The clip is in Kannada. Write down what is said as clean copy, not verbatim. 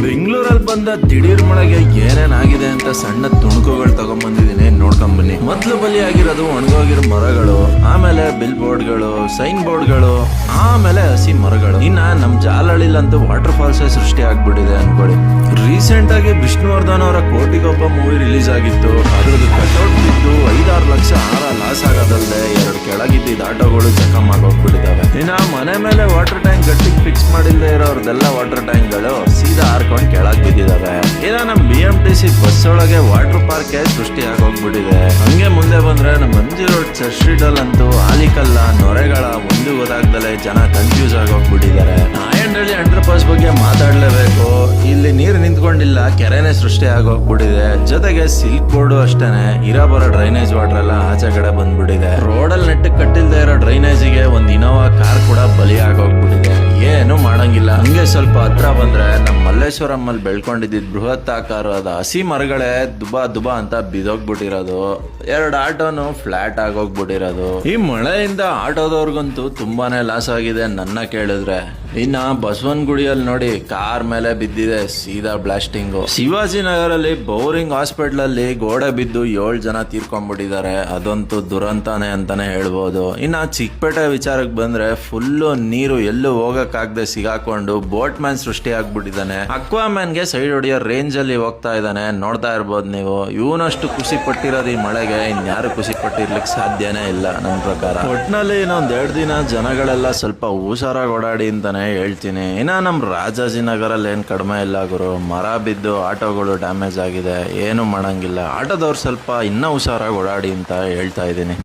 ಬೆಂಗಳೂರಲ್ಲಿ ಬಂದ ದಿಢೀರ್ ಮಳೆಗೆ ಏನೇನಾಗಿದೆ ಅಂತ ಸಣ್ಣ ತುಣುಕುಗಳು ತಗೊಂಡ್ಬಂದಿದ್ದೀನಿ, ನೋಡ್ಕೊಂಬನ್ನಿ. ಮೊದ್ಲು ಬಲಿಯಾಗಿರೋದು ಒಣಗೋಗಿರೋ ಮರಗಳು, ಆಮೇಲೆ ಬಿಲ್ ಬೋರ್ಡ್ಗಳು, ಸೈನ್ ಬೋರ್ಡ್ಗಳು, ಆಮೇಲೆ ಹಸಿ ಮರಗಳು. ಇನ್ನ ನಮ್ ಜಾಲಹಳ್ಳಿಲಂತೂ ವಾಟರ್ ಫಾಲ್ಸ್ ಸೃಷ್ಟಿ ಆಗ್ಬಿಟ್ಟಿದೆ ಅನ್ಕೊಳ್ಳಿ. ರೀಸೆಂಟ್ ಆಗಿ ವಿಷ್ಣುವರ್ಧನ್ ಅವರ ಕೋಟಿಗೊಬ್ಬ ಮೂವಿ ರಿಲೀಸ್ ಆಗಿತ್ತು. ಅದ್ರದ್ದು ಕಟ್ಔಟ್ ಬಿದ್ದು 5-6 ಲಕ್ಷ ಲಾಸ್ ಆಗೋದಲ್ಲದೆ 2 ಕೆಳಗಿದ್ದ ಆಟೋಗಳು ಜಖಮ್ ಆಗೋಗ್ಬಿಟ್ಟಿದ್ದಾವೆ. ಇನ್ನ ಮನೆ ಮೇಲೆ ವಾಟರ್ ಟ್ಯಾಂಕ್ ಗಟ್ಟಿಗೆ ಫಿಕ್ಸ್ ಮಾಡಿಲ್ಲದೆ ಇರೋರ್ದೆಲ್ಲ ವಾಟರ್ ಟ್ಯಾಂಕ್ ಗಳು ಸೀದಾ ಹಾರ್ಕೊಂಡು ಕೆಳಗ್ ಬಿದ್ದಿದಾವೆ. ಇನ್ನ ನಮ್ BMTC ಬಸ್ ಒಳಗೆ ವಾಟರ್ ಪಾರ್ಕ್ ಸೃಷ್ಟಿ ಆಗೋಗ್ಬಿಟ್ಟಿದೆ. ಹಂಗೆ ಮುಂದೆ ಬಂದ್ರೆ ನಮ್ ಮಂಜಿ ರೋಡ್ ಚರ್ಚ್ ಸ್ಟ್ರೀಟ್ ಅಲ್ಲಂತೂ ಆಲಿಕಲ್ಲ ನೊರೆಗಳ ಒಂದು ಗೊತ್ತಾಗ್ದಲೆ ಜನ ಕನ್ಫ್ಯೂಸ್ ಆಗೋಗ್ಬಿಟ್ಟಿದ್ದಾರೆ. ನಾಯಂಡಹಳ್ಳಿ ಅಂಡರ್ ಪಾಸ್ ಬಗ್ಗೆ ಮಾತಾಡ್ಲೇಬೇಕು. ಇಲ್ಲಿ ನೀರು ನಿಂತ್ಕೊಂಡಿಲ್ಲ, ಕೆರೆನೇ ಸೃಷ್ಟಿ ಆಗೋಗ್ಬಿಟ್ಟಿದೆ. ಜೊತೆಗೆ ಸಿಲ್ಕ್ ಬೋರ್ಡು ಅಷ್ಟೇನೆ, ಬರೋ ಡ್ರೈನೇಜ್ ವಾಟರ್ ಎಲ್ಲ ಆಚೆ ಕಡೆ ಬಂದ್ಬಿಟ್ಟಿದೆ. ರೋಡಲ್ಲಿ ನೆಟ್ಟಕ್ಕೆ ಕಟ್ಟಿಲ್ದೇ ಇರೋ ಡ್ರೈನೇಜಿಗೆ ಒಂದ್ ಇನೋವಾ ಕಾರ್ ಕೂಡ ಬಲಿ ಆಗೋಗ್ಬಿಟ್ಟಿದೆ. ಏನು ಮಾಡಂಗಿಲ್ಲ. ಹಂಗೆ ಸ್ವಲ್ಪ ಹತ್ರ ಬಂದ್ರೆ ನಮ್ಮ ಮಲ್ಲೇಶ್ವರಮ್ಮಲ್ಲಿ ಬೆಳ್ಕೊಂಡಿದ್ದ ಬೃಹತ್ ಆಕಾರದ ಹಸಿ ಮರಗಳೇ ದುಬಾ ಅಂತ ಬಿದೋಗ್ಬಿಟ್ಟಿರೋದು. 2 ಆಟೋನು ಫ್ಲಾಟ್ ಆಗೋಗ್ಬಿಟ್ಟಿರೋದು. ಈ ಮಳೆಯಿಂದ ಆಟೋದವ್ರಿಗಂತೂ ತುಂಬಾನೇ ಲಾಸ್ ಆಗಿದೆ ನನ್ನ ಕೇಳಿದ್ರೆ. ಇನ್ನ ಬಸವನಗುಡಿಯಲ್ಲಿ ನೋಡಿ, ಕಾರ್ ಮೇಲೆ ಬಿದ್ದಿದೆ ಸೀದಾ ಬ್ಲಾಸ್ಟಿಂಗು. ಶಿವಾಜಿನಗರಲ್ಲಿ ಬೌರಿಂಗ್ ಹಾಸ್ಪಿಟಲ್ ಅಲ್ಲಿ ಗೋಡೆ ಬಿದ್ದು 7 ಜನ ತೀರ್ಕೊಂಡ್ಬಿಟ್ಟಿದ್ದಾರೆ. ಅದಂತೂ ದುರಂತಾನೆ ಅಂತಾನೆ ಹೇಳ್ಬೋದು. ಇನ್ನ ಚಿಕ್ಕಪೇಟೆ ವಿಚಾರಕ್ಕೆ ಬಂದ್ರೆ ಫುಲ್ಲು ನೀರು ಎಲ್ಲೂ ಹೋಗಕ್ಕಾಗದೆ ಸಿಗಾಕೊಂಡು ಬೋಟ್ ಮ್ಯಾನ್ ಸೃಷ್ಟಿ ಆಗ್ಬಿಟ್ಟಿದ್ದಾನೆ. ಅಕ್ವಾ ಮ್ಯಾನ್ಗೆ ಸೈಡ್ ಹೊಡಿಯೋ ರೇಂಜ್ ಅಲ್ಲಿ ಹೋಗ್ತಾ ಇದ್ದಾನೆ, ನೋಡ್ತಾ ಇರ್ಬೋದು ನೀವು. ಇವನಷ್ಟು ಖುಷಿ ಪಟ್ಟಿರೋದು ಈ ಮಳೆಗೆ ಇನ್ಯಾರು ಖುಷಿ ಪಟ್ಟಿರ್ಲಿಕ್ಕೆ ಸಾಧ್ಯನೇ ಇಲ್ಲ ನನ್ನ ಪ್ರಕಾರ. ಒಟ್ನಲ್ಲಿ ಇನ್ನೊಂದ್ 2 ದಿನ ಜನಗಳೆಲ್ಲ ಸ್ವಲ್ಪ ಹುಷಾರಾಗಿ ಓಡಾಡಿ ಅಂತಾನೆ ಹೇಳ್ತೀನಿ. ಇನ್ನ ನಮ್ ರಾಜಾಜಿನಗರಲ್ಲಿ ಏನ್ ಕಡಿಮೆ ಇಲ್ಲ ಗುರು. ಮರ ಬಿದ್ದು ಆಟೋಗಳು ಡ್ಯಾಮೇಜ್ ಆಗಿದೆ, ಏನು ಮಾಡಂಗಿಲ್ಲ. ಆಟೋದವ್ರು ಸ್ವಲ್ಪ ಇನ್ನೂ ಹುಷಾರಾಗಿ ಓಡಾಡಿ ಅಂತ ಹೇಳ್ತಾ ಇದ್ದೀನಿ.